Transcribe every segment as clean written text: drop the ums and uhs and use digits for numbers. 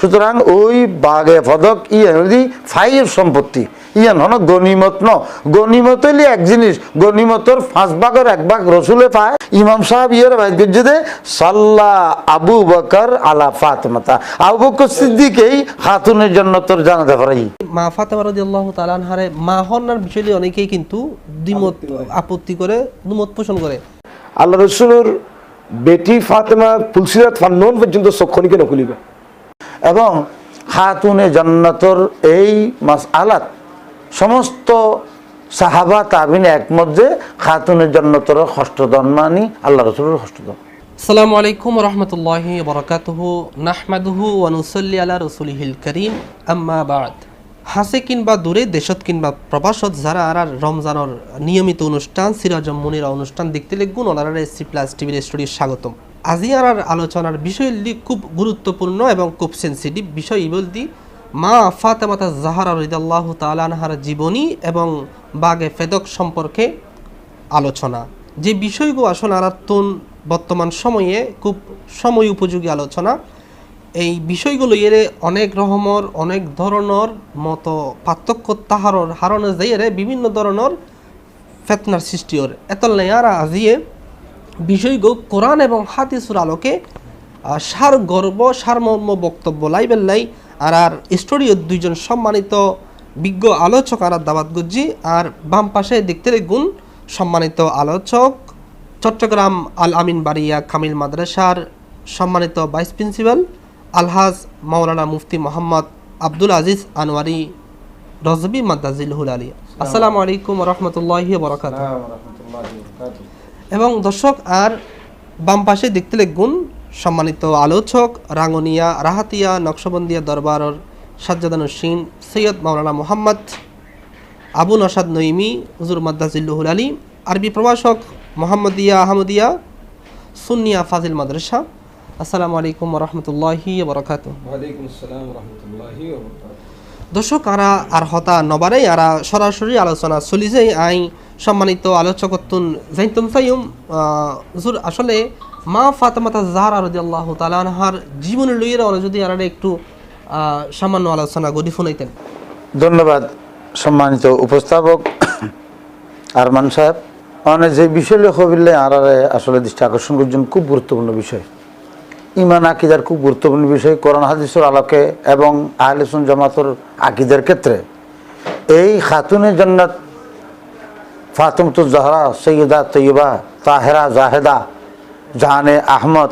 সুতরাং ওই বাগে পদক ইয়ে ফাইয়ের সম্পত্তি ইয়ান হন গনিমত ন গনিমত হইলে এক জিনিস গনিমতর 5 ভাগের 1 ভাগ রসুলে পায় ইমাম সাহেব ইয়ের বাইর করছে সাল্লাহ আবু বকর আলা ফাতেমাতা আবু বকর সিদ্দিকই খাতুনের জান্নাতের জানাতে পারে মা ফাতেমা রাদিয়াল্লাহু তাআলা আনহারে মা হওয়ার বিষয়ে অনেকেই কিন্তু দ্বিমত আপত্তি করে দ্বিমত পোষণ করে আল্লাহ রসুলের বেটি ফাতেমা ফুলসিরাত ফান্নন পর্যন্ত চক্ষণিকে নকুলিবে এবং খাতুনে জান্নাতের এই মাসআলাত সমস্ত সাহাবা তাবিন একমত যে খাতুনে জান্নাতের হস্তদান মানি আল্লাহ রাসূলের হস্তদান। আসসালামু আলাইকুম ওয়া রাহমাতুল্লাহি ওয়া বারাকাতুহু নাহমাদুহু ওয়া নুসাল্লি আলা রাসূলিহিল কারীম আম্মা বা'দ। হাসে কিংবা দূরে দেশত কিংবা প্রবাসত যারা আর রমজানের নিয়মিত অনুষ্ঠান সিরাজম মুনিরা অনুষ্ঠান দেখতে লেগুন ওনারা এসসি প্লাস টিভির স্টুডিও স্বাগতম। আজি আর আলোচনার বিষয়টি খুব গুরুত্বপূর্ণ এবং খুব সেন্সিটিভ বিষয় বলতে মা ফাতেমা জাহরা রাদিয়াল্লাহু তাআলা আনহার জীবনী এবং বাগে ফেদক সম্পর্কে আলোচনা, যে বিষয়গুলো আসলে আরাত্তন বর্তমান সময়ে খুব সময় উপযোগী আলোচনা। এই বিষয়গুলো এর অনেক রকমের অনেক ধরনের মতো পার্থক্য তাহারর হারণে যাইয়ে বিভিন্ন ধরনের ফেতনার সৃষ্টি ওর এতলাই আর আজিয়ে বিষয়গুলো কোরআন এবং হাদিসের আলোকে সার গর্ব সারমর্ম বক্তব্য লাইবেল্লাই আর স্টুডিওর দুইজন সম্মানিত বিজ্ঞ আলোচক আর দাওয়াত গুজি আর বাম পাশে দেখতে গুণ সম্মানিত আলোচক চট্টগ্রাম আল আমিন বাড়িয়া কামিল মাদ্রাসার সম্মানিত ভাইস প্রিন্সিপাল আলহাজ মাওলানা মুফতি মোহাম্মদ আব্দুল আজিজ আনোয়ারি রজবি মাদ্দাজিলহুল আলী। আসসালামু আলাইকুম ওয়া রাহমাতুল্লাহি ওয়া বারাকাতুহু। এবং দর্শক আর বাম পাশে দেখতে গুণ সম্মানিত আলোচক রাঙ্গনিয়া রাহাতিয়া নকশবন্দিয়া দরবারের সাজ্জাদানুসীন সৈয়দ মাওলানা মোহাম্মদ আবু নসাদ নঈমি হুজুর মাদ্দাজিলহুল আলী, আরবি প্রভাষক মোহাম্মদিয়া আহমদিয়া সুন্নিয়া ফাজিল মাদ্রাসা। আসসালামু আলাইকুম ওয়া রাহমাতুল্লাহি ওয়া বারাকাতুহু। ওয়া আলাইকুম আসসালাম ওয়া রাহমাতুল্লাহি ওয়া বারাকাতুহু। দর্শক আরা আর হতা নবারেই আরা সরাসরি আলোচনা চলি যায় আই সম্মানিত আলোচকতুন জাইতুম ফাইম হুজুর আসলে মা ফাতেমা জাহরা রাদিয়াল্লাহু তাআলা আনহার জীবনী লইয়ের ওরা যদি আর একটু সামান্য আলোচনা গদি শুনাইতেন। ধন্যবাদ সম্মানিত উপস্থাপক আরমান সাহেব। মানে যে বিষয় লেখবিল্লে আর আসলে দৃষ্টি আকর্ষণ করছেন খুব গুরুত্বপূর্ণ বিষয়, ইমান আকিদার খুব গুরুত্বপূর্ণ বিষয় কোরআন হাদিসের আলোকে এবং আহলে সুন্নাত জামাতের আকিদার ক্ষেত্রে এই খাতুনে জান্নাত ফাতেমাতুজ জাহরা সৈয়দা তৈয়বা তাহেরা জাহেদা জাহানে আহমদ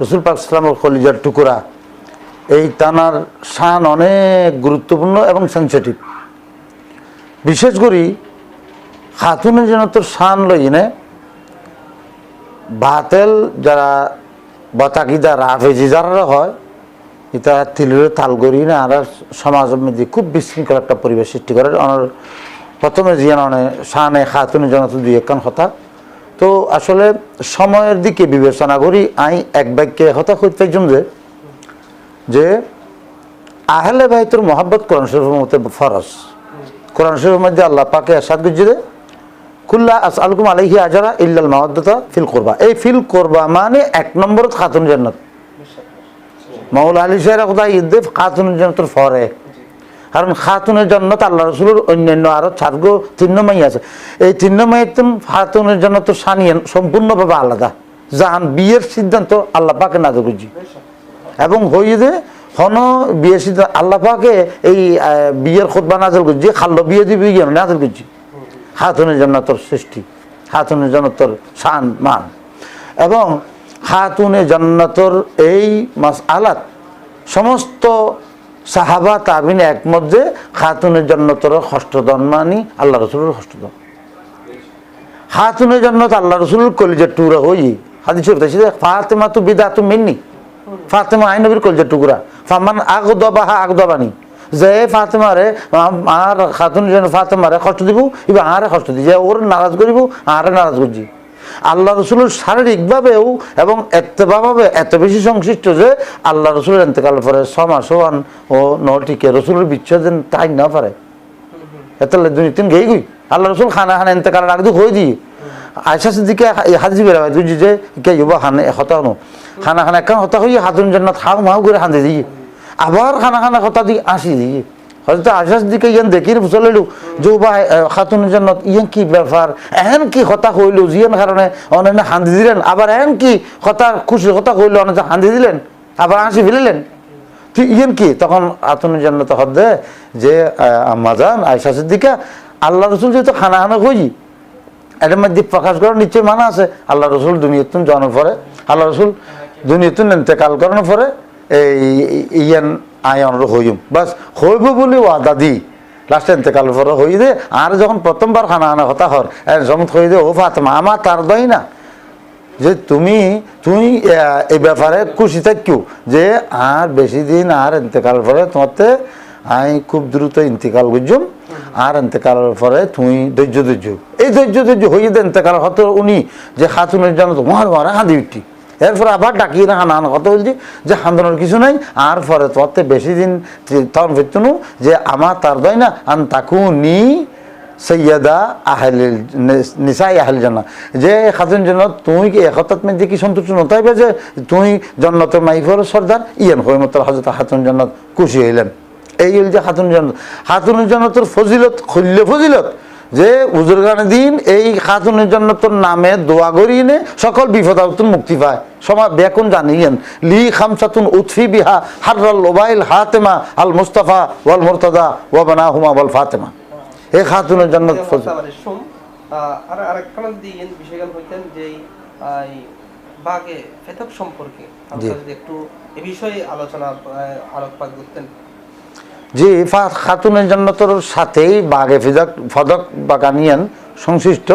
রসুল পাক সাল্লামের খলিজার টুকরা এই তানার শান অনেক গুরুত্বপূর্ণ এবং সেন্সিটিভ। বিশেষ করে খাতুনে জান্নাতের শান লইনে বাতেল যারা বতাকিদা রাফেজি যারা হয় এটা তিলের তাল করি না আর সমাজের মধ্যে খুব বিশৃঙ্খল একটা পরিবেশ সৃষ্টি করে। প্রথমে জিয়ান শানে খাতুনে জান্নাত দুই একখান কথা তো আসলে সময়ের দিকে বিবেচনা করি আই এক বাক্যে হতা করতে যে আহলে বাইতুর মোহাব্বত কোরআন শরীফের মধ্যে ফরজ। কোরআন শরীফের মধ্যে আল্লাহ পাকে ইরশাদ করছে কুল্লা আসআলুকুম আলাইহি আজরা ইল্লাল মাওয়াদ্দাতা ফিল কুরবা। এই ফিল কুরবা মানে 1 নম্বর খাতুন জান্নাত। মাওলা আলী শাহের কথা ঈদ খাতুন জান্নাতের ফরে, কারণ খাতুনের জান্নাত আল্লাহ রাসূলের অন্যান্য আরো 3 মাই আছে। এই 3 মাইতুন খাতুনের জান্নাতের শানিয়ান সম্পূর্ণভাবে আলাদা, জাহান বিয়ের সিদ্ধান্ত আল্লাহ পাকে নাযিল করছে এবং হইয়ে হন বিয়ের সিদ্ধান্ত আল্লাহ পাকে এই বিয়ের খুতবা নাযিল করছে, খাল্লো বিয়ে দিবি নাযিল করছে। খাতুনের জান্নাতের সৃষ্টি, খাতুনের জান্নাতের শান মান এবং খাতুনে জান্নাতের এই মাসআলাত সমস্ত সাহাবা তাবিন একমত যে খাতুনে জান্নাতের হস্তদান মানি আল্লাহ রাসূলের হস্তদান। খাতুনে জান্নাত আল্লাহ রাসূলের কলিজার টুকরা হই হাদিস শরীফে ফাতেমা তু বিদাতু মিন্নি, ফাতেমা আই নবীর কলিজার টুকরা। ফামান আগদাবাহা আগদাবানি, যে ফাতেমারে আর খাতুন ফাতেমারে কষ্ট দিব এবার আরে কষ্ট দিই, যে ওর নারাজ করিব আরে নারাজ করছি। আল্লাহ রসুলের শারীরিকভাবেও এবং এত্তেভাবে এত বেশি সংশ্লিষ্ট যে আল্লাহ রসুলের এতেকাল পরে 6 মাস ওয়ান ও নটিকে রসুলের বিচ্ছেদন তাই না পারে এত 2-3 গেই গই আল্লাহ রসুল খানা খানা এতেকালের আগে হয়ে দিয়ে আয়সা সিদ্দিকে হাজি বেড়া তুই যে কে ইউবা খানে হতা নো খানা খানা একখান হতা হয়ে হাতুন জান্নাত হাউ মাউ করে হাঁদে দিয়ে আবার খানা খানা কথা দিয়ে আসি দিয়ে হয়তো আশাস দিকে ইয়ান দেখি বুঝলাইলো যে বা খাতুনের জন্য ইয়ান কি ব্যাপার এহেন কি কথা কইলো জিয়ান কারণে অনেক হান্দি দিলেন, আবার এহেন কি কথা খুশির কথা কইলো অনেক হান্দি দিলেন, আবার হাসি ফেলিলেন। তুই ইয়ান কি তখন খাতুনের জন্য তো হদ যে আম্মাজান আয়েশা সিদ্দিকা আল্লাহ রসুল যেহেতু খানা খানা কই এটার মধ্যে প্রকাশ করার নিশ্চয় মানা আছে। আল্লাহ রসুল দুনিয়াতুন জন্মের পরে আল্লাহ রসুল দুনিয়াতুন ইন্তেকাল করানোর পরে এই ইয়ান আয়নর হইম বাস হইব বলে ওয়াদা দি লাস্টে ইন্তেকালের পরে হই দে। আর যখন প্রথমবার খানা আনা কথা হর সমত হই দে ও ফাতেমা আমার তার দই না যে তুমি এই ব্যাপারে খুশি থাকিও যে আর বেশি দিন আর ইন্তেকালের পরে তোমাতে আমি খুব দ্রুত ইন্তেকাল করছুম আর ইন্তেকালের পরে তুমি ধৈর্য এই ধৈর্য হইয়ে দে ইন্তেকাল হতো উনি যে খাতুনের জন্য তো মারা হাঁদি উঠি এরপরে আবার ডাকিয়ে না হানা কথা বলছি যে হান্দানোর কিছু নাই আর পরে তোমাতে বেশি দিন তখন ফিরতনু যে আমার তার দয় না আন তাকু নি সৈয়দা আহলিল নিসাই আহল জান্নাত যে খাতুন জন্নত তুই কি একতাত মধ্যে কি সন্তুষ্ট নতাইবে যে তুই জন্নতের মাইফর সর্দার ইয়ান হয়ে মতো হযরত খাতুন জান্নাত খুশি হইলেন। এই হল যে খাতুন জান্নাত, খাতুনের জান্নাতের ফজিলত খুললে ফজিলত যে উজুরগানের দিন এই খাতুনের জান্নাতের নামে দোয়া করিয়ে নে সকল বিপদ আপদ মুক্তি পায়। সমা বেকুন জানিয়েন লি খামসাতুন উৎফি বিহা হাররাল ওবাইল হাতেমা আল মুস্তাফা ওয়াল মুরতাদা ওয়া বানাহুমা ওয়াল ফাতেমা। এই খাতুনের জান্নাত আর আরেকখানা দিয়েন বিষয়গান হইতেন যে বাগে ফেতক সম্পর্কে আমরা যদি একটু এই বিষয়ে আলোচনা আলোকপাত করতেন। জি খাতুনের জান্নাতের সাথেই বাগে ফদক বাগানিয়ান সংশ্লিষ্ট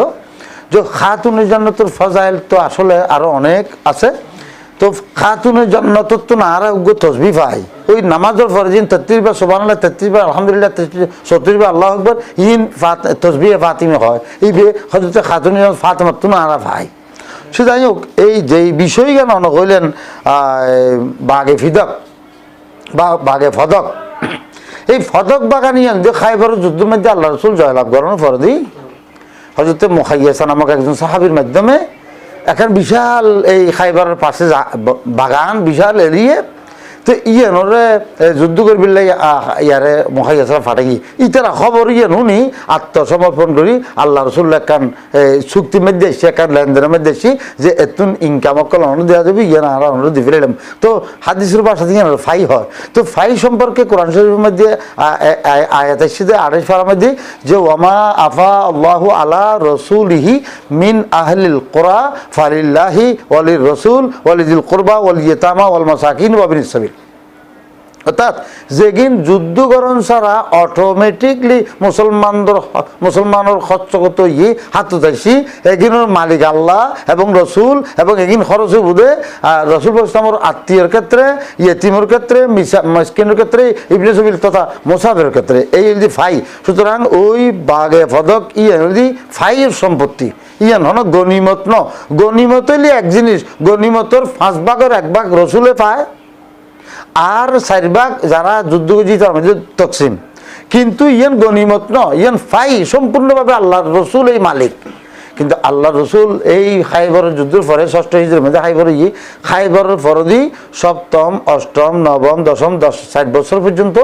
যে খাতুনের জান্নাতের ফজাইল তো আসলে আরো অনেক আছে। তো খাতুনের জান্নাতের তো না আর তসবি পাই ওই নামাজের পরে দিন 33 বার সুবহানাল্লাহ 33 বার আলহামদুলিল্লাহ 34 বার আল্লাহু আকবার ইন তসবি ফাতিমা হয় এই হযরত খাতুনের ফাতেমা তো না আর ভাই। সে যাই হোক এই যে বিষয় কেন হইলেন বাগে ফিদক বা বাগে ফদক এই ফদক বাগানিয়ান যে খাইবার যুদ্ধের মধ্যে আল্লাহ রসুল জয়লাভ করানোর পরে দিই হযরত মুখাইয়াসা নামক একজন সাহাবীর মাধ্যমে এখন বিশাল এই খাইবারের পাশে বাগান বিশাল এরিয়ে তো ইয়ানোরে যুদ্ধ করবি ইয়ারে মুখাইয়াসা ফাটাই ইতারা খবর ইয়ান শুনি আত্মসমর্পণ করি আল্লাহ রসুল একান চুক্তির মধ্যে এসে একান লেনদেনের মধ্যে এসি যে এতুন ইনকাম অকল অনু দেওয়া যাবে ইয়ান আর অনুরোধ দিয়ে ফেলাম। তো হাদিসের বাসা থেকে ফাই হয় তো ফাই সম্পর্কে কোরআন শরীফের মধ্যে আয়াত এসেছে 28 পারার মধ্যে যে ওয়ামা আফা আল্লাহু আলা রসুলিহি মিন আহলিল কোরা ফালিল্লাহি ওয়ালির রসুল ওয়ালিদিল কুরবা ওয়াল ইয়াতামা ওয়াল মাসাকিন ওয়া বিনিস সাবিল। অর্থাৎ যেগিন যুদ্ধকরণ ছাড়া অটোমেটিকলি মুসলমানের খরচগত হাত উঠাইছি এগিনের মালিক আল্লাহ এবং রসুল এবং এগিন খরচে বুধে রসুল ইসলামের আত্মীয়র ক্ষেত্রে ইয়েতিমের ক্ষেত্রে মিসকিনের ক্ষেত্রে ইবনে সাবিল তথা মুসাফিরের ক্ষেত্রে এই যদি ফাই সুতরাং ওই বাগে ফদক যদি ফাইয়ের সম্পত্তি ইয়ান হন গনিমত ন গনিমত হইলে এক জিনিস গনিমতর 5 ভাগের 1 ভাগ রসুলে পায় আর 4 ভাগ যারা যুদ্ধ জিতার মধ্যে তকসিম কিন্তু ইয়ান গনিমত ন ইয়ান ফাই সম্পূর্ণভাবে আল্লাহর রসুল এই মালিক। কিন্তু আল্লাহ রসুল এই খাইবরের যুদ্ধের পরে 6ষ্ঠ হিজরির মধ্যে খাইবরের ফরদি 7ম 8ম 9ম 10ম 60 বছর পর্যন্ত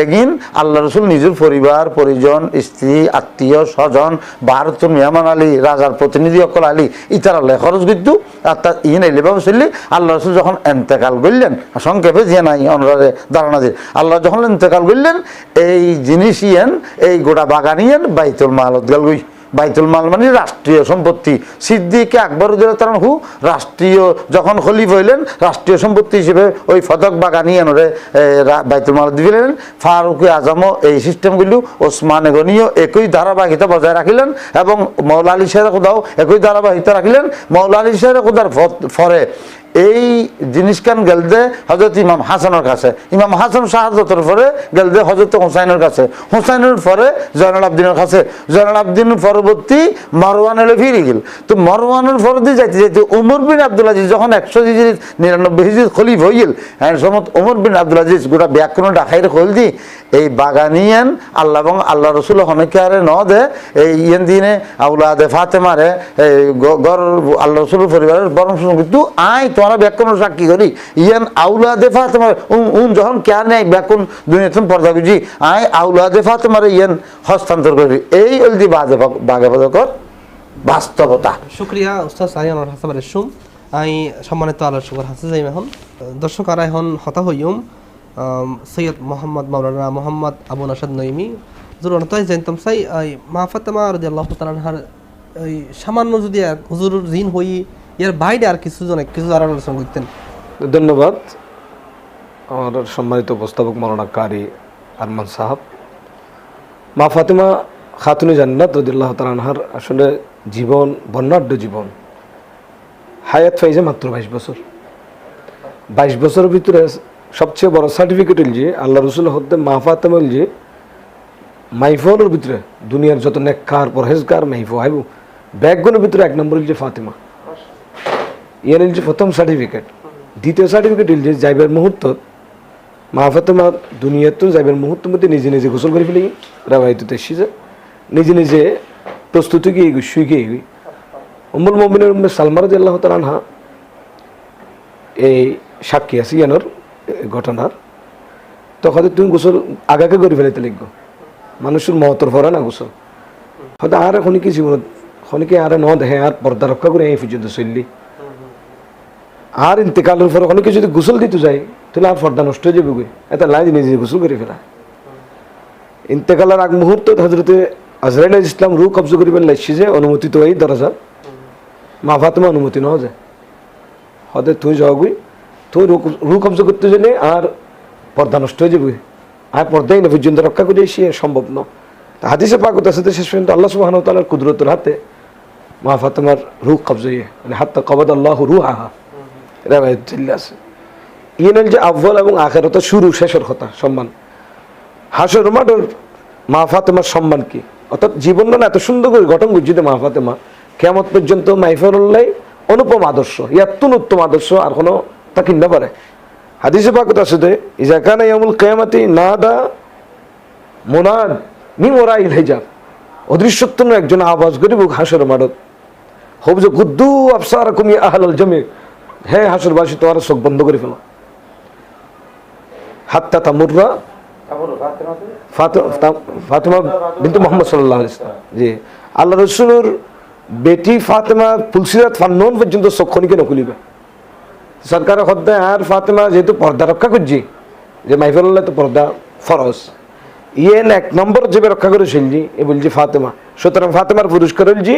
এগিন আল্লাহ রসুল নিজের পরিবার পরিজন স্ত্রী আত্মীয় স্বজন ভারতের মেহমান আলী রাজার প্রতিনিধি অকল আলী ইতার আল্লাহ খরচ কিন্তু অর্থাৎ ইন এলিভাবে চললি আল্লাহ রসুল যখন এন্তেকাল করলেন সংক্ষেপে যে নাই অনুরাধে ধারণা দিয়ে আল্লাহ যখন এন্তেকাল করলেন এই জিনিস ইয়েন এই গোটা বাগান ইয়েন বাইতুল মালত গেল গই। বাইতুল মাল মানে রাষ্ট্রীয় সম্পত্তি সিদ্দিকে আকবর হু রাষ্ট্রীয় যখন খলিফা হইলেন রাষ্ট্রীয় সম্পত্তি হিসেবে ওই ফদক বাগানিয়ানরে বাইতুল মাল দিলেন। ফারুক আজমও এই সিস্টেমগুলি ওসমানে গনিও একই ধারাবাহিকতা বজায় রাখিলেন এবং মৌলা আলী শাহের কোথাও একই ধারাবাহিকতা রাখিলেন। মৌলা আলী শাহের কোথার ফরে এই জিনিসখান গেলদে হজরত ইমাম হাসানের কাছে ইমাম হাসান শাহাদতের পরে গেলদে হজরত হুসাইনের কাছে হুসাইনের পরে জয়নুল আবদিনের কাছে জয়নুল আবদিন পরবর্তী মরওয়ান এলে ফিরে গেল। তো মরওয়ানের পরবর্তী যাইতে যাইতে উমর বিন আব্দুল আজিজ যখন 100 হিজরি 99 হিজরি খলিফ হইল সমত উমর বিন আব্দুল আজিজ গোটা ব্যাকরণ ডাকাইরে খোল দি এই বাগানিয়ান আল্লাহ এবং আল্লাহ রসুল অনেকে ন দে এই ইয়েন দিনে আউলাদে ফাতেমারে গর আল্লাহ রসুলের পরিবারের বরং কিন্তু আয় তো আমরা ব্যাকুন সাক্ষী করি ইয়ান আউলাদে ফাতেমা উন যখন কেয়ার নেই ব্যাকুন দুনিয়াতে পর্দা বুঝি আই আউলাদে ফাতেমার ইয়ান হস্তান্তর করি এই অলদি বাগে বাদকর বাস্তবতা। শুক্রিয়া উস্তাদ সাইয়ানুর হাসান রেশুম। আই সম্মানিত আলোচক হাসে যাই এখন দর্শক আর এখন হতা হইম সৈয়দ মোহাম্মদ মাওলানা মোহাম্মদ আবু নাসাদ নইমি জরুর তাই জানতাম চাই মা ফাতেমা রাদিয়াল্লাহু তাআলা আনহার এই সামান্য যদি হুজুরের জিন হই এর বাইরে আর কিছু আর আলোচনা করতেন। ধন্যবাদ আমার সম্মানিত উপস্থাপক মৌলানা কারি আরমান সাহাব। মা ফাতেমা খাতুনে জান্নাত রাদিয়াল্লাহু তাআলা আনহার আসলে জীবন বর্ণাঢ্য জীবন। হায়াত পাইছে মাত্র 22 বছর। 22 বছরের ভিতরে সবচেয়ে বড় সার্টিফিকেট হল যে আল্লাহ রসুল হতে মা ফাতেমা হল যে মাইফরের ভিতরে দুনিয়ার যত নেককার পরহেজগার মাইফ আইব ব্যাগগুলোর ভিতরে 1 নম্বর হল যে ফাতেমা। ইয়ার হল যে প্রথম সার্টিফিকেট। দ্বিতীয় সার্টিফিকেট হল যে যাইবার মুহূর্ত মা ফাতেমা দুনিয়াতে যাইবার মুহূর্তের মধ্যে নিজে নিজে গোসল করে ফেলি রাবাইতে এসেছে নিজে নিজে প্রস্তুতি গিয়ে শুই গিয়ে উম্মুল মুমিনের উম্মে সালমা রাদিয়াল্লাহু তাআলা আনহা এই সাক্ষী আছে ইয়ানোর ঘটনার। তখন তুমি গোসল আগাকে করে ফেলাইতে লিখব মানুষের মহতর ভরা না গোসল হয়তো আর খনিকে জীবন খনিকে আর ন দেখে আর পর্দা রক্ষা করে এই পর্যন্ত চললি আর ইন্তেকালের পর খনিকে যদি গোসল দিতে যায় তাহলে আর পর্দা নষ্ট হয়ে যাবে এটা লাই নিজে গোসল করে ফেলা। ইন্তেকালের আগ মুহূর্তে হজরতে আজরাইল আলাইহিস সালাম রূহ কবজ করিবেন লাইছি যে অনুমতি তো এই দরজা মা ফাতেমা অনুমতি না যায় হতে তুই যাওয়াগুই তুই রূহ কবজ করতে গেলে আর পর্দা নষ্ট হয়ে যাবে আর পর্দাই না পর্যন্ত রক্ষা করে সে সম্ভব না। হাদিসে পাক আছে শেষ পর্যন্ত আল্লাহ সুবহানাহু ওয়া তাআলার কুদরতের হাতে মা ফাতেমার রূহ কবজ হয়ে মানে হাত্তা কবাদ আল্লাহু রূহাহা রাওয়ায়াত চলে আছে। ইয়েনের যে আউয়াল এবং আখিরাত শুরু শেষের কথা সম্মান হাসর মাঠের মা ফাতেমার সম্মান কি অর্থাৎ জীবন না এত সুন্দর করে গঠন বুঝিতে মা ফাতেমা কিয়ামত পর্যন্ত মাইফরুল্লাহ অনুপম আদর্শ ইয়াতুন উত্তম আদর্শ আর কোনো তা কিনতে পারে। হাদিসে পাক আছে যে ইজা কানা ইয়াউমুল কিয়ামাতি নাদা মুনাদ মিন ওরাইল হিজাব অদৃশ্যত্ব একজন আওয়াজ করিব হাসর মাঠত হব যে গুদ্দু আবসারাকুম ইয়া আহলাল জামি হে হাসরবাসী তোমার চোখ বন্ধ করে ফেলো হাত্তা তামুররা ফাতেমা বিনতে মুহাম্মদ সাল্লাল্লাহু আলাইহি ওয়াসাল্লাম জি আল্লাহ রাসূলের বেটি ফাতেমা ফুলসিরাত ফান্নন পর্যন্ত চক্ষুনিকে নকুলিবে সরকার হদ্দে আর ফাতেমা যেহেতু পর্দা রক্ষা করছি যে মাইফুল্লাহ তো পর্দা ফরজ ইয়েন 1 নম্বর যে রক্ষা করেছিল জি এ বলছি ফাতেমা। সুতরাং ফাতেমার পুরস্কার হল জি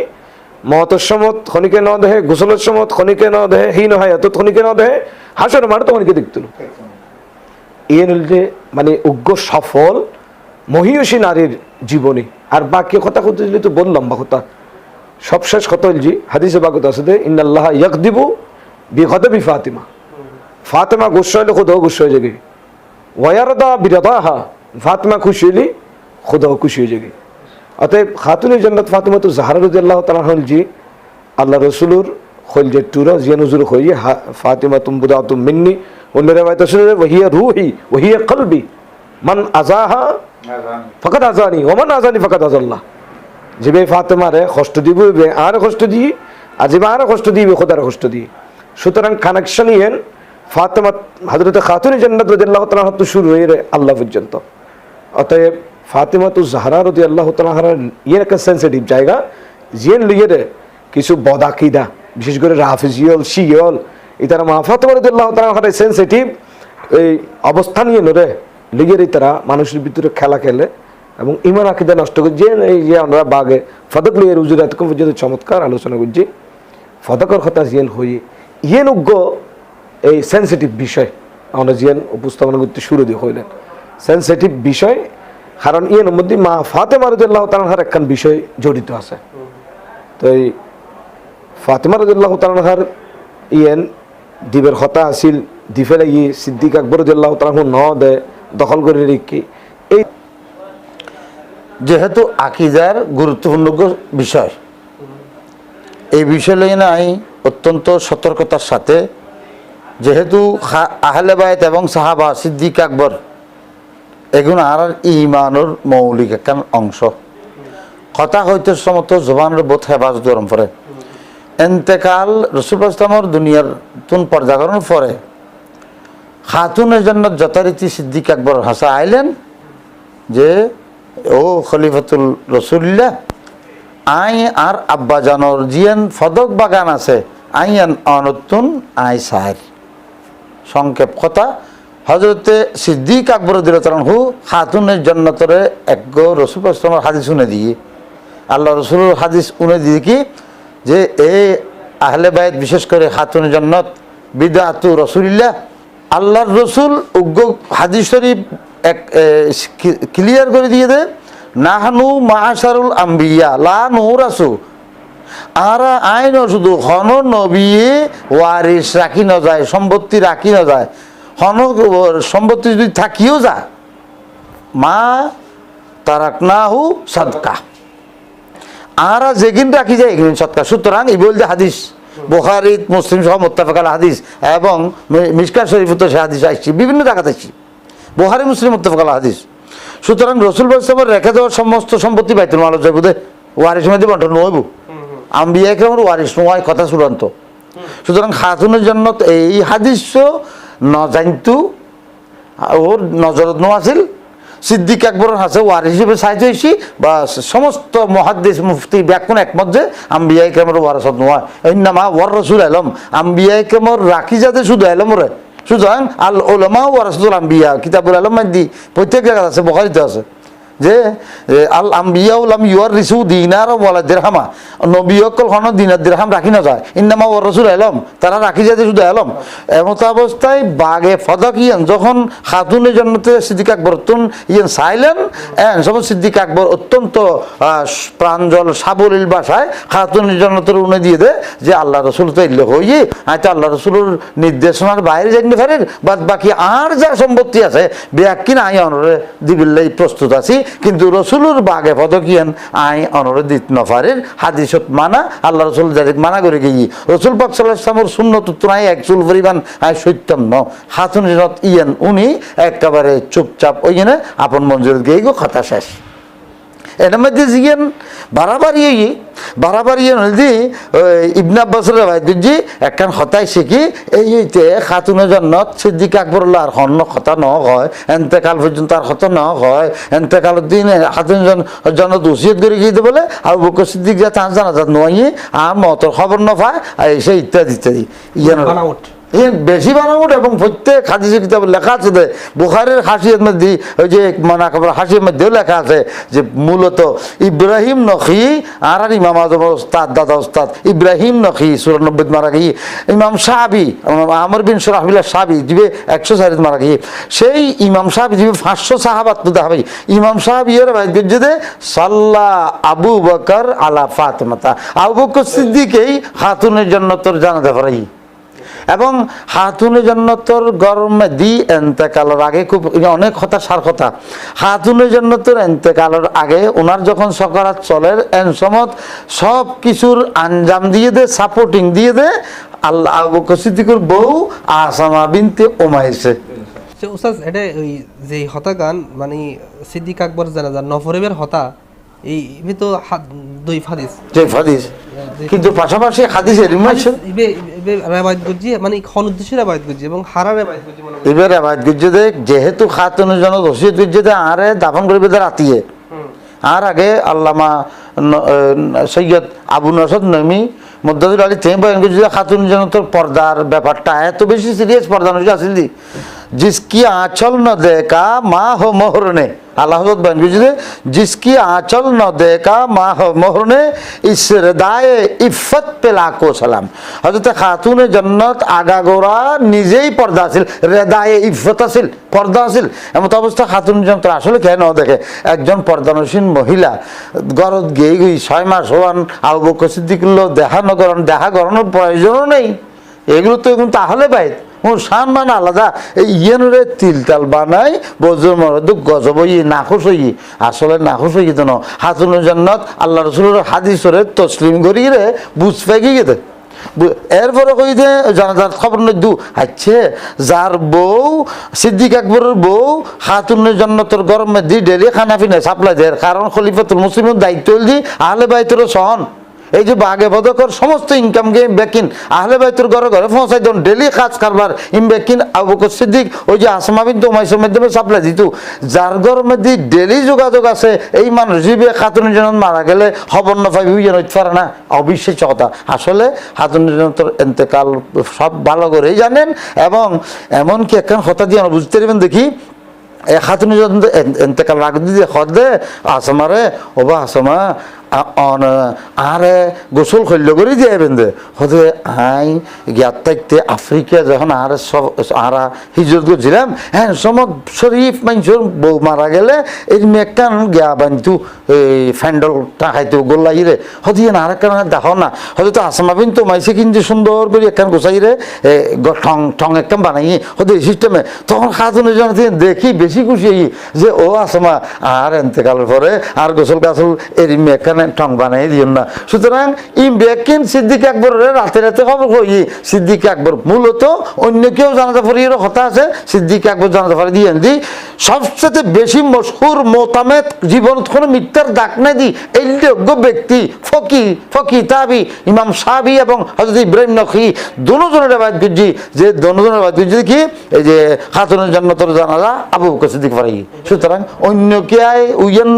মহতের সমত খনিকে ন দেহে গোসলের সমত খনিকে ন দেহে হীন হয় এত খনিকে ন দেহে হাসর মার তো খনিকে দেখতুল ইয়েন হল যে মানে উগ্র সফল মহিয়সী নারীর জীবনী। আর বাকি কথা করতে দিলে তো বললাম বা কথা সবশেষ কথা হল জি হাদিসে বাগত আছে যে ইন্নাল্লাহ ইয়াকদিবু বিগদাবি ফাতেমা ফাতেমা গুসা হলে খুদাও গুসা হয়ে যাবে ওয়ারদা বিরদাহা ফাতেমা খুশি হলি খুদাও খুশি হয়ে যাবে। অতএব খাতুনে জান্নাত ফাতেমা তো জাহরা রাদিয়াল্লাহু তাআলা আনহা জি আল্লাহ রাসূলের খল যে টুরা জিয়ানুজুর হই ফাতেমা তুম বুদাতুম মিন্নি অন্য রাওয়ায়াত আছে ওহিয়া রূহি ওহিয়া কলবি মান আযাহা ফাকাদ আযানি ওয়া মান আযানি ফাকাদ আযাল্লাহ যেবে ফাতেমারে কষ্ট দিব আর কষ্ট দি আজিবা আর কষ্ট দিবে খোদার কষ্ট দি। সুতরাং কানেকশন ইয়েন ফাতেমা হযরত খাতুনে জান্নাত রাদিয়াল্লাহু তাআলা তো শুরু হয়ে আল্লাহ পর্যন্ত। অতএব ফাতেমা তো জাহরা রাদিয়াল্লাহু তাআলা ইয়ের একটা সেন্সিটিভ জায়গা জিয়েন লিয়ে কিছু বদাকিদা বিশেষ করে রাফিজিয়ল শিয়ল ইতারা মা ফাতেমা রাদিয়াল্লাহু তাআলা সেন্সিটিভ এই অবস্থান নিয়ে নরে লিগের তারা মানুষের ভিতরে খেলা খেলে এবং ইমান আকিদা নষ্ট করে যে এই যে আমরা বাগে ফদক লিয়ে রুজুরাত কম পর্যন্ত চমৎকার আলোচনা করছি ফদকর কথা জিয়েন হই ইয়েন উগ্র এই সেন্সিটিভ বিষয় আমরা জিয়েন উপস্থাপনা করতে শুরু দিয়ে হইলেন সেন্সিটিভ বিষয় কারণ ইয়ের মধ্যে মা ফাতেমা রাদিয়াল্লাহু তাআলার একখান বিষয় জড়িত আছে। তো এই ফাতেমা রাদিয়াল্লাহু তাআলার ইয়েন দিবের কথা আছিল দিফেলে ই সিদ্দিক আকবর রাদিয়াল্লাহু তাআলা ন দে দখল করে রেখে এই যেহেতু আকিদার গুরুত্বপূর্ণ বিষয় এই বিষয় লই নাই অত্যন্ত সতর্কতার সাথে যেহেতু আহলে বাইত এবং সাহাবা সিদ্দিক আকবর এগুলো আর ইমানের মৌলিক একখান অংশ কথা হইতে সমত জবানের বোধ হেফাজত গরম পড়ে এন্তেকাল রসুল ইসলামর দুনিয়ার তুন পর্দা করার পরে খাতুনের জন্য যথারীতি সিদ্দিক আকবর হাসা আইলেন যে ও খলিফাতুল রসুল্লাহ আই আর আব্বা জানোর জিয়ান ফদক বাগান আছে আইয়ান অনতুন আই সাহের সংক্ষেপ কথা হজরতে সিদ্দিক আকবর হু খাতুনের জন্নতরে এক রসুল ইসলামের হাদিস শুনে দিয়ে আল্লাহ রসুলের হাদিস উনে দিয়ে কি যে এই আহলে বাইত বিশেষ করে খাতুনের জন্নত বিদআতু রসুলিল্লাহ আল্লাহর রসুল উগ্র হাদিস শরীফ এক ক্লিয়ার করে দিয়ে দে নাহানু মাশারুল আম্বিয়া লা নুরাসু আর আইন শুধু হন নবী ওয়ারিস রাখি না যায় সম্পত্তি রাখি না যায় হন সম্পত্তি যদি থাকিও যায় মা তারাকনাহু সাদকা আর যেগিন রাখি যায় এগিন সৎকার সুতরাং এই বলতে হাদিস বুখারী মুসলিম সহ মুত্তাফাক আলাইহি হাদিস এবং মিশকাত শরীফতে সে হাদিস আসছে বিভিন্ন জায়গাতে আসছে বুখারী মুসলিম মুত্তাফাক আলাইহি হাদিস সুতরাং রসুল সাল্লাল্লাহু আলাইহি রেখে দেওয়ার সমস্ত সম্পত্তি বাইতুল মালে যাইব দে ওয়ারিস মধ্যে বন্টন হইব আম্বিয়া কেরামের ওয়ারিস নয় কথা চূড়ান্ত সুতরাং খাতুনের জন্য এই হাদিস ন জানতু ওর নজরত নো আছিল সিদ্দিক আকবর হাসে ওয়ারিস হিসেবে চাইতে হয়েছি বা সমস্ত মুহাদ্দিস মুফতি ব্যাকুন একমত যে আম্বিয়া কেরামের ওয়ারাসত নয় ইন্নামা ওয়ার রসুল আলম আম্বিয়া কেরামের রাখি যাতে শুধু আলম রে সুতরাং আল উলামা ওয়ারাসাতুল আম্বিয়া কিতাবুল আলম মাদি প্রত্যেক জায়গায় আছে বুখারীতে আছে যে আল আম্বিয়া উলাম ইউর রিসু দিনার ওয়ালা দিরহামা নবী অকল হন দিনার দিরহাম রাখি না যায় ইন্নামা ওয়ার রসুল আলম তারা রাখি যাতে শুধু আলম এমত অবস্থায় বাগে ফদক ইয়ান যখন খাতুনের জন্যতে সিদ্দিক আকবর ইয়ান চাইলেন সময় সিদ্দিক আকবর অত্যন্ত প্রাঞ্জল সাবলীল ভাষায় খাতুনের জন্যতের উনে দিয়ে দে যে আল্লাহ রসুল তো ইল্লে হইয়ে হয়তো আল্লাহ রসুলের নির্দেশনার বাইরে জানতে পারেন বাদ বাকি আর যা সম্পত্তি আছে ব্যাকিন আই অনরে দিবিল্লাই প্রস্তুত আছি কিন্তু রসুলের বাগে পদকিয়ান আই অনরে দিত নফারের হাদিসত মানা আল্লাহ রসুল যাদের মানা করে গিয়ে রসুল পাক সাল্লাল্লাহু আলাইহি ওয়াসাল্লামের সুন্নত নাই এক চুল পরিমাণ আই সত্যম ন খাতুন ইয়ান উনি একেবারে চুপচাপ ওইখানে আপন মঞ্জুর গিয়ে কথা শেষ এর মধ্যে জিয়ান বারাবারি নদী ইবনে আব্বাসের রায় দিজি একখান হতাই শিখি এইতে খাতুনের জন্য সিদ্দিক আকবরুল্লাহ আর হন্য কথা ন হয় এন্তেকাল পর্যন্ত আর হত ন হয় এন্তেকালের দিন খাতুন জন্য উচিত করে গিয়ে বলে আর বকর সিদ্দিক যা চান্স জানা যা নয় আর মতর খবর ন পায় আর এসে ইত্যাদি ইত্যাদি ইয়ান বেশি বানাউট এবং প্রত্যেক হাদিস কিতাব লেখা আছে যে বুখারীর হাসিয়ার মধ্যে ওই যে মানাকাবের হাসির মধ্যেও লেখা আছে যে মূলত ইব্রাহিম নখী আর ইমাম আজম ওস্তাদ দাদা ওস্তাদ ইব্রাহিম নখী ৯৪ মারা গিয়ে ইমাম সাহাবি আমর বিন সুরাহবিল্লাহ সাহাবি যিনি ১০৪ মারা গিয়ে সেই ইমাম সাহাবি যিনি ৫০০ সাহাবাত দেখাবি ইমাম সাহাবি এর ভাই যে সাল্লা আবু বকর আলা ফাতেমাতা আবু বকর সিদ্দিকই খাতুনের জান্নাতের জানাতে পারি এবং খাতুনে জান্নাতের গরমে দি এন্তেকালের আগে খুব অনেক কথা সার কথা খাতুনে জান্নাতের এন্তেকালের আগে ওনার যখন সকারাত চলে এন সমত সব কিছুর আঞ্জাম দিয়ে দে সাপোর্টিং দিয়ে দে আল্লাহ আবু বকর সিদ্দিকের বউ আসামা বিনতে উমাইসে উস্তাদ এটা ওই যে হতাগান মানে সিদ্দিক আকবর জানাজার নফরেবের হতা এই তো দুই হাদিস যে হাদিস কিন্তু পাশাপাশি হাদিসের রিমাইশন রাবায়াত গুজি মানে কোন উদ্দেশ্যে রাবায়াত গুজি এবং হারা রাবায়াত গুজি মানে এবারে রাবায়াত গুজি দে যেহেতু খাতুনের জন্য ওসিয়ত গুজি দে আরে দাফন করবে দে রাতিয়ে আর আগে আল্লামা সৈয়দ আবু নসর নমি মুদ্দাদুল আলী তেম বয়ান গুজি খাতুনের জন্য তোর পর্দার ব্যাপারটা এত বেশি সিরিয়াস পর্দা নজর আসিল দি जिसकी आंचल न देखा माँ हो मोहर ने अल्लाह बन गुजरे जिसकी आंचल न देखा माँ हो मोहर ने इस हृदय इफ्फत पे लाखों सलाम हजरत खातून जन्नत आगा गोरा निजेई पर्दा आसिल हृदय इफ्फत आसिल पर्दा आसिल एमत अवस्था खातून जन्नत आसले केन देखे एकजन पर्दानसीन महिला गरत गিয়ে গই 6 মাস হওয়ান আবু বকর সিদ্দিক দেখা করানোর প্রয়োজনও নেই এগুলো তো এখন তাহলে বাইত ওর সম্মান আলাদা ইয়েনরে তিলতাল বানাই বজর মরদ গজব নাখুশ হই আসলে নাখুশ হই তো হাতুনের জান্নাত আল্লাহ রসুলের হাদিসরে তসলিম করিয়ে রে বুঝ পেয়ে গেছে এরপরে কই যে জানাজার খবর নই দু আচ্ছা যার বউ সিদ্দিক আকবরের বউ খাতুনের জান্নাতের গরমে দি ডেলি খানা পিনা সাপ্লাই দেয় কারণ খলিফাতুল মুসলিমের দায়িত্ব দি আহলে বাইতের সহন এই যে বাগে বদকর সমস্ত ইনকাম গে বেকিন আহলে বাইতুর ঘরে ঘরে পৌঁছাই দেন ডেলি কাজ কারবার ইম বেকিন আবু বকর সিদ্দিক ওই যে আসমা বিনতে উমাইসের মাধ্যমে সাপ্লাই দিত, যার ঘরের মধ্যে ডেলি যোগাযোগ আছে। এই মানুষ জিবে খাতুনের জন্য মারা গেলে খবর না পাই বুঝে নইতে পারে না, অবিশ্বাস্য কথা। আসলে খাতুনের জন্য এতেকাল সব ভালো করেই জানেন, এবং এমনকি একখান কথা দিয়ে আমরা বুঝতে পারবেন দেখি খাতুনের জন্য এতেকাল রাগ দিয়ে খদে আসমারে ওবা আসমা আরে গোসল খৈল্য করে দিয়ে বেঁধে হতে আই গিয়ার থাকতে আফ্রিকা যখন আর সব আরা হিজরত করছিলাম, হ্যাঁ সমদ শরীফ মানুষের বউ মারা গেলে এই মেকান গিয়া বান্ধু এই ফ্যান্ডল টাকাইতে গোল্লাই রে হতে আর একখান দেখো না, হয়তো তো আসমা বিন তো মাইছে কিন্তু সুন্দর করে একখান গোসাই রে ঠং ঠং একখান বানাই হতে এই সিস্টেমে। তখন খাতুনের জন্য দেখি বেশি খুশি যে ও আসমা আর এতেকালের পরে আর গোসল গাছল এর মেকান ঠং বানাই দিও না। সুতরাং ইম বেকিন সিদ্দিক আকবরের রাতে রাতে খবর হই সিদ্দিক আকবর মূলত অন্য কেউ জানাতে পারি এর কথা আছে, সিদ্দিক আকবর জানাতে পারি দিয়ে দি সবচেয়ে বেশি মশহুর মোতামেদ জীবন কোনো মিথ্যার দাগ নাই দি এই যোগ্য ব্যক্তি ফকি তাবি ইমাম সাহাবি এবং হযরত ইব্রাহিম নখী দুজনের রেওয়ায়াত করছি যে দুজনের রেওয়ায়াত করছি কি এই যে খাতুনের জান্নাতের জানাজা আবু বকর সিদ্দিক ফারাই। সুতরাং অন্য কে উইয়ান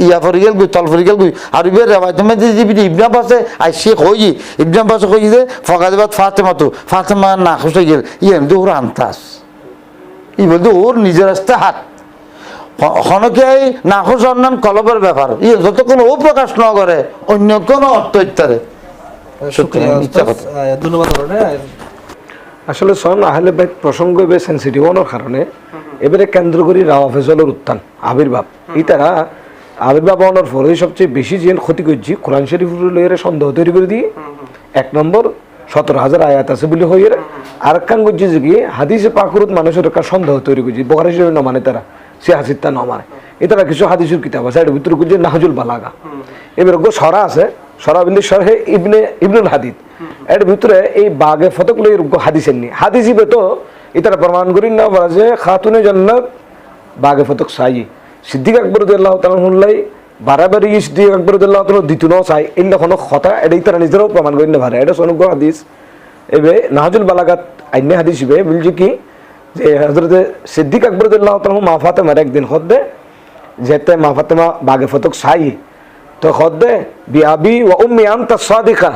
ইয়া ফরিগেল গুই তল ফরিগেল গুই আর ইবের রেওয়ায়াত মধ্যে যে ইবনে আব্বাস আই শেখ হই ইবনে আব্বাস কই যে ফাকাদাত ফাতেমা না খুশ হয়ে গেল ইয়েন দৌড় আনতাস ই বলতে ওর নিজের রাস্তা হাত হনকে নাখোশ অন্যান কলবের ব্যাপার ইয়ে যতক্ষণ ও প্রকাশ না করে অন্য কোনো অর্থ ইত্যাদি। ধন্যবাদ। আসলে সন আহলে বাইত প্রসঙ্গ এবার সেন্সিটিভ হওয়ার কারণে এবারে কেন্দ্র করি রাওয়া ফেজলের উত্থান আবির্ভাব ইতারা আবির্ভাব হওয়ার পরে সবচেয়ে বেশি যে ক্ষতি করছি কোরআন শরীফ লইয়ের সন্দেহ তৈরি করে দিয়ে 1 নম্বর 17,000 আয়াত আছে বলে হইয়ে আর কান করছি যে কি হাদিসে পাকুরত মানুষের একটা সন্দেহ তৈরি করছি বুখারী শরীফ না মানে তারা সে হাসিতা না মানে এটারা কিছু হাদিসের কিতাব আছে এর ভিতরে করছে নাহজুল বালাগা এবার সরা আছে সরা বিন্দু সরহে ইবনুল হাদিদ এর ভিতরে এই বাগে ফতক লই হাদিসের নি হাদিসিবে তো এটারা প্রমাণ করি না বলা যে খাতুনে জান্নাত বাগে ফতক সাই সিদ্দিক আকবর রাদিয়াল্লাহু তাআলা হুল্লাই বারাবারি সিদ্দিক আকবর রাদিয়াল্লাহু তাআলা দ্বিতীয় চাই এলা কোনো কথা এটাই তারা নিজেরাও প্রমাণ করি না ভারে এটা সনগ্র হাদিস এবে নাহজুল বালাগাত আইনে হাদিসিবে বলছে কি যে হযরত সিদ্দিক আকবর রাদিয়াল্লাহু তাআলা মা ফাতেমার একদিন হদ্দে যেতে মা ফাতেমা বাগে ফতক সাই তো হদ্দে বি আবি ওয়া উম্মি আনতা সাদিকা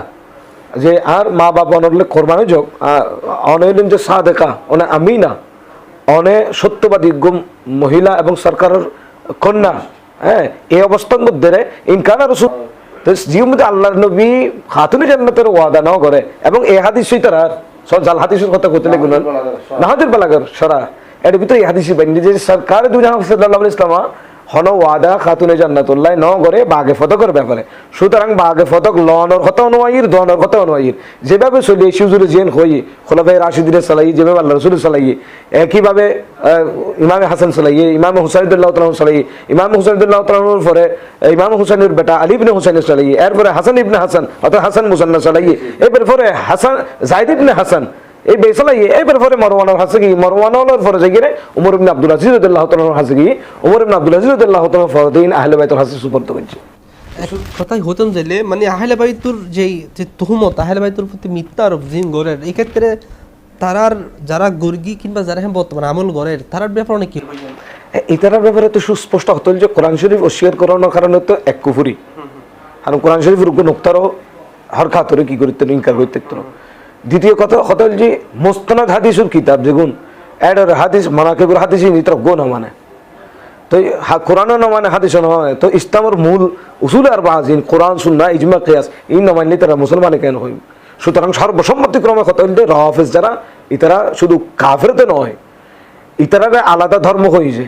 যে আর মা বাবা অনলে কোরবানি যোগ অনলেন যে সাদেকা অনে আমিনা অনে সত্যবাদী মহিলা এবং সরকারের কন্যা, হ্যাঁ এই অবস্থার মধ্যে ইনকানা রসুল জীবনে আল্লাহর নবী খাতুনে জান্নাতের ওয়াদা নাও করে এবং এই হাদিসই তারা জাল হাদিসের কথা করতে লাগলেন নাহাজুল বালাগার সরা এর ভিতরে এই হাদিসই বাইন যে সরকার দুজাহান সাল্লাল্লাহু আলাইহি ওয়াসাল্লাম হন ওয়াদা খাতুনে জান্নাতুল্লাহ ন করে বাগে ফতকের ব্যাপারে। সুতরাং বাগে ফতক লনর কথা অনুয়ায়ীর দনর কথা অনুয়ায়ীর যেভাবে চলে শিউজুরে জেন হই খোলাফায়ে রাশিদিনের সালাই যেভাবে আল্লাহ রাসূল সালাই একইভাবে ইমামে হাসান সালাই ইমাম হুসাইন রাদিয়াল্লাহু তাআলা সালাই ইমাম হুসাইন রাদিয়াল্লাহু তাআলার পরে ইমাম হুসাইনের বেটা আলী ইবনে হুসাইন সালাই এরপরে হাসান ইবনে হাসান অর্থাৎ হাসান মুসান্না সালাই এরপরে হাসান যায়েদ ইবনে হাসান এই বেসালাই এবার পরে মারওয়ানের হাসে কি মারওয়ানের পরে যাইরে উমর ইবনে আব্দুল আজিজ রাদিয়াল্লাহু তাআলার হাসে কি উমর ইবনে আব্দুল আজিজ রাদিয়াল্লাহু তাআলা ফরদিন আহলে বাইতের হাসে সুপর্দ করছে। কথাই হতন যাইলে মানে আহলে বাইতুর যে তুহমত আহলে বাইতুর প্রতি মিথ্যা আরোপ জিন গরের এই ক্ষেত্রে তারার যারা গর্গী কিংবা যারা বর্তমানে আমল গরের তারার ব্যাপারে অনেক কি এটার ব্যাপারে তো সুস্পষ্ট হতো যে কোরআন শরীফ অস্বীকার করানোর কারণে তো এক কুফরি কারণ কোরআন শরীফের নোক্তারও হর খাতরে কি করতে ইনকার করতে দ্বিতীয় কথা হতো যে মুস্তানাদ হাদিসের কিতাব যেগুন এডর হাদিস মানাকিবুল হাদিস নিতর গো না মানে তো কোরআনও না মানে হাদিসও না মানে তো ইসলামের মূল উসুল আর বাজিন কোরআন সুন্নাহ ইজমা কিয়াস এই না মানলে তারা মুসলমান কেন হই। সুতরাং সর্বসম্মতিক্রমে কথা বলতে রাফেজ যারা ইতারা শুধু কাফেরতে নয় ইতারা আলাদা ধর্ম হয়েছে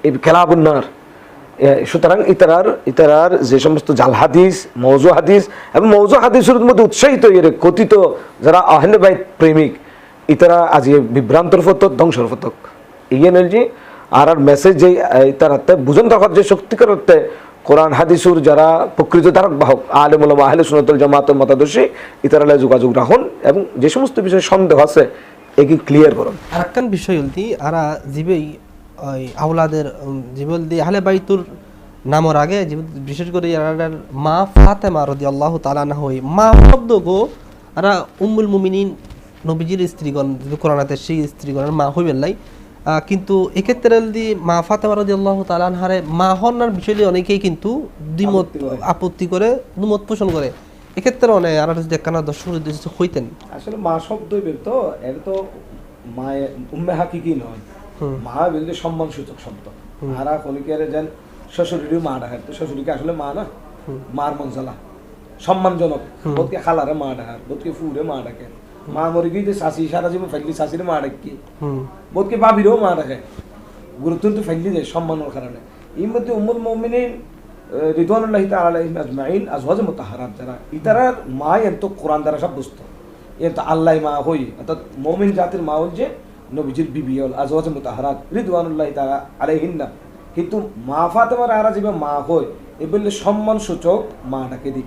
এই খেলাবুন্নার। সুতরাং ইতারার যে সমস্ত জাল হাদিস মৌজু হাদিস এবং মৌজু হাদিসের মধ্যে উৎসাহিত কথিত যারা আহলে বাইত প্রেমিক ইতারা আজ বিভ্রান্তর ফতক ধ্বংসর ফতক ইয়ে আর মেসেজ যে তারাতে বুঝন থাকার যে শক্তিকর কোরআন হাদিসুর যারা প্রকৃত ধারক বাহক আলেম উলামা আহলে সুন্নাতুল জামাতের মতাদর্শী ইতারালে যোগাযোগ রাখুন এবং যে সমস্ত বিষয়ে সন্দেহ আছে একে ক্লিয়ার করুন। আরেকখান বিষয় হলতি আরা জিবেই আওলাদের জীবল দিয়ে আহলে বাইতুর নামর আগে বিশেষ করে ইয়ার মা ফাতেমা রাদিয়াল্লাহু তাআলা আনহা হই মা শব্দ গো আরা উম্মুল মুমিনিন নবীজির স্ত্রীগণ যদি কোরআনাতে সেই স্ত্রীগণের মা হইবেন লাই কিন্তু এক্ষেত্রে যদি মা ফাতেমা রাদিয়াল্লাহু তাআলা আনহারে মা হন্নার বিষয়ে অনেকেই কিন্তু দ্বিমত আপত্তি করে দুমত পোষণ করে এক্ষেত্রে অনেক আর যদি একখানা দর্শক হইতেন আসলে মা শব্দই বের তো এর তো মায়ে উম্মে হাকিকি নয় মা বলতে সম্মান সূচক শব্দ আর কলিকের যেন শ্বশুরেরই মা ডাকে তো শ্বশুরকে আসলে মা না মার মঞ্জলা সম্মানজনক বোধকে খালারে মা ডাকার বোধকে ফুরে মা ডাকে মা মরে গিয়ে শাশি সারা জীবন ফেললি শাশির মা ডাকি বোধকে বাবিরও মা ডাকে গুরুত্ব তো ফেললি যায় সম্মানের কারণে এই মধ্যে উম্মুল মুমিনিন রিদওয়ানুল্লাহি তাআলা আলাইহিম আজমাইন আজওয়াজ মুতাহহারাত যারা ইতারার মা এত কোরআন দ্বারা সব বুঝতো এত আল্লাহ মা হই অর্থাৎ মুমিন জাতির মা হল যে নবীজির বিবি হল আজওয়াজ মুতাহহারাত রিদওয়ানুল্লাহি তাআলা আলাইহিন্না কিন্তু মা ফাতেমার আরা যেভাবে মা হয় এ বললে সম্মান সূচক মা ডাকে দিই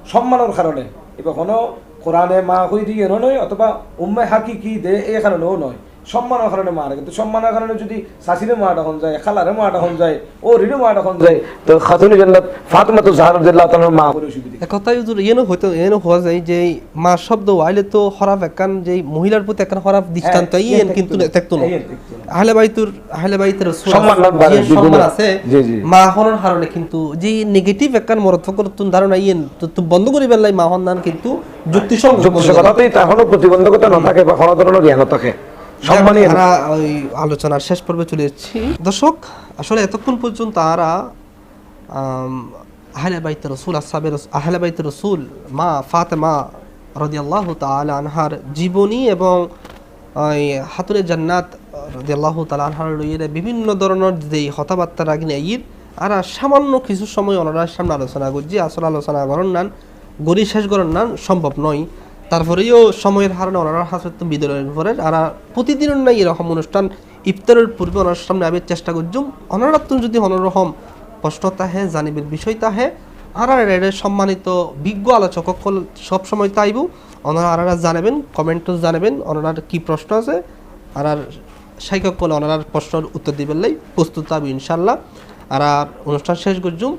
সম্মানের কারণে এবার কোনো কোরআনে মা হই দিয়ে নয় অথবা উম্মে হাকিকি দে এই কারণেও নয় সম্মানের কারণে মা ডাকে তো সম্মানের কারণে যদি শাশিরে মা ডাকন যায় খালারে মা ডাকন যায় ও রিরে মা ডাকন যায় তো খাতুনে জান্নাত ফাতেমা তো জাহরা রাদিয়াল্লাহু তাআলার মা বলে সুবিধা একথাই হুজুর এনো হইতো এনো হওয়া যায় যে মা শব্দ আইলে তো হরাফ একখান যে মহিলার প্রতি একখান হরাফ দৃষ্টান্ত ইয়েন কিন্তু দেখতো না আহলে বাইতের রাসূল সম্মান আছে মা হওয়ার কারণে কিন্তু যে নেগেটিভ একখান মরতফকরতুন ধারণা ইয়েন তো বন্ধ করে বেলাই মা হন কিন্তু যুক্তিসঙ্গতই তাহলে প্রতিবন্ধকতা না থাকে বা কোনো ধরনের জ্ঞান থাকে সম্মানী আমরা ওই আলোচনার শেষ পর্বে চলে এসেছি দর্শক আসলে এতক্ষণ পর্যন্ত তারা আহলে বাইতের রাসূল আহলে বাইতের রাসূল মা ফাতেমা রাদিয়াল্লাহু তাআলা আনহার জীবনী এবং ওই হাতুরে জান্নাত রাদিয়াল্লাহু তাআলা আনহার লইয়ে বিভিন্ন ধরনের যে কথাবার্তা রাখেন এই আর সামান্য কিছু সময় ওনার সামনে আলোচনা করছি আসলে আলোচনা করেন না গড়ি শেষ করেন না সম্ভব নয় তারপরেও সময়ের হারণে ওনারা হাসপাতাল বিদ্যালয়ের পরে আর প্রতিদিন নাই এরকম অনুষ্ঠান ইফতারের পূর্বে ওনার সামনে আবার চেষ্টা করছুম ওনারা যদি অন্যরকম প্রশ্ন তাহে জানিবের বিষয় তাহে আর সম্মানিত বিজ্ঞ আলোচক সবসময় তাইব ওনারা জানাবেন কমেন্টও জানাবেন ওনার কি প্রশ্ন আছে আর সাইকক ওনার প্রশ্নের উত্তর দিবেন প্রস্তুত থাকবে ইনশাল্লাহ আর অনুষ্ঠান শেষ করছুম